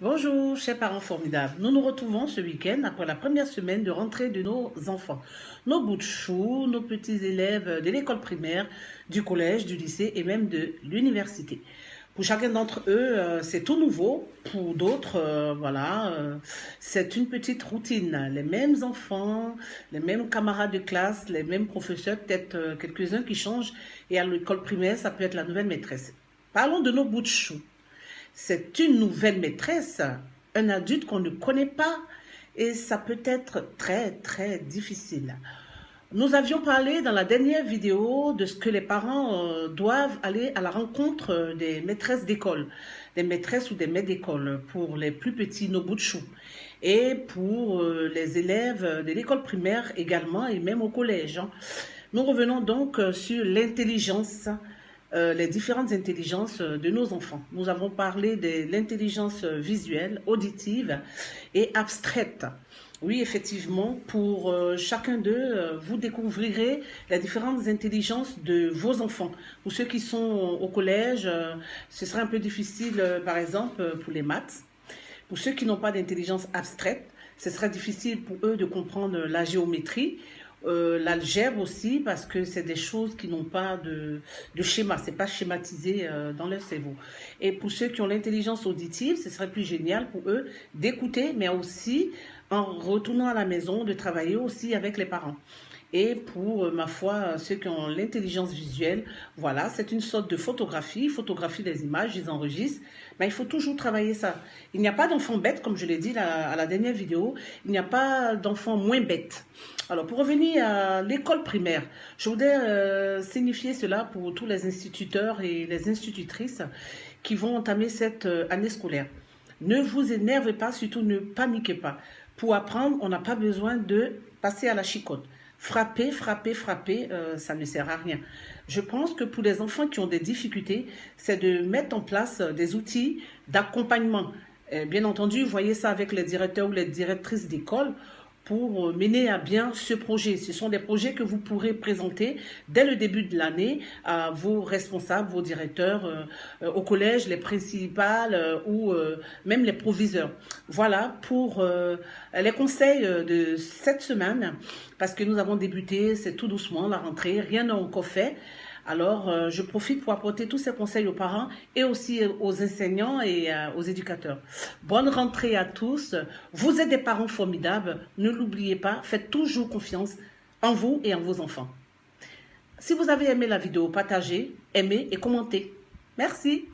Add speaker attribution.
Speaker 1: Bonjour, chers parents formidables. Nous nous retrouvons ce week-end après la première semaine de rentrée de nos enfants. Nos bouts de chou, nos petits élèves de l'école primaire, du collège, du lycée et même de l'université. Pour chacun d'entre eux, c'est tout nouveau. Pour d'autres, c'est une petite routine. Les mêmes enfants, les mêmes camarades de classe, les mêmes professeurs, peut-être quelques-uns qui changent. Et à l'école primaire, ça peut être la nouvelle maîtresse. Parlons de nos bouts de chou. C'est une nouvelle maîtresse, un adulte qu'on ne connaît pas et ça peut être très très difficile. Nous avions parlé dans la dernière vidéo de ce que les parents doivent aller à la rencontre des maîtresses d'école, des maîtresses ou des maîtres d'école pour les plus petits, nos bouts de chou, et pour les élèves de l'école primaire également et même au collège. Nous revenons donc sur l'intelligence, les différentes intelligences de nos enfants. Nous avons parlé de l'intelligence visuelle, auditive et abstraite. Oui, effectivement, pour chacun d'eux, vous découvrirez les différentes intelligences de vos enfants. Pour ceux qui sont au collège, ce sera un peu difficile, par exemple, pour les maths. Pour ceux qui n'ont pas d'intelligence abstraite, ce sera difficile pour eux de comprendre la géométrie, l'algèbre aussi, parce que c'est des choses qui n'ont pas de schéma, c'est pas schématisé dans leur cerveau. Et pour ceux qui ont l'intelligence auditive, ce serait plus génial pour eux d'écouter, mais aussi en retournant à la maison, de travailler aussi avec les parents. Et pour, ma foi, ceux qui ont l'intelligence visuelle, voilà, c'est une sorte de photographie, ils photographient les images, ils enregistrent, mais il faut toujours travailler ça. Il n'y a pas d'enfants bêtes, comme je l'ai dit à la dernière vidéo, il n'y a pas d'enfants moins bêtes. Alors, pour revenir à l'école primaire, je voudrais signifier cela pour tous les instituteurs et les institutrices qui vont entamer cette année scolaire. Ne vous énervez pas, surtout ne paniquez pas. Pour apprendre, on n'a pas besoin de passer à la chicotte. Frapper, frapper, frapper, ça ne sert à rien. Je pense que pour les enfants qui ont des difficultés, c'est de mettre en place des outils d'accompagnement. Bien entendu, voyez ça avec les directeurs ou les directrices d'école pour mener à bien ce projet. Ce sont des projets que vous pourrez présenter dès le début de l'année à vos responsables, vos directeurs au collège, les principales ou même les proviseurs. Voilà pour les conseils de cette semaine, parce que nous avons débuté, c'est tout doucement la rentrée, rien n'est encore fait. Alors, je profite pour apporter tous ces conseils aux parents et aussi aux enseignants et aux éducateurs. Bonne rentrée à tous. Vous êtes des parents formidables. Ne l'oubliez pas, faites toujours confiance en vous et en vos enfants. Si vous avez aimé la vidéo, partagez, aimez et commentez. Merci.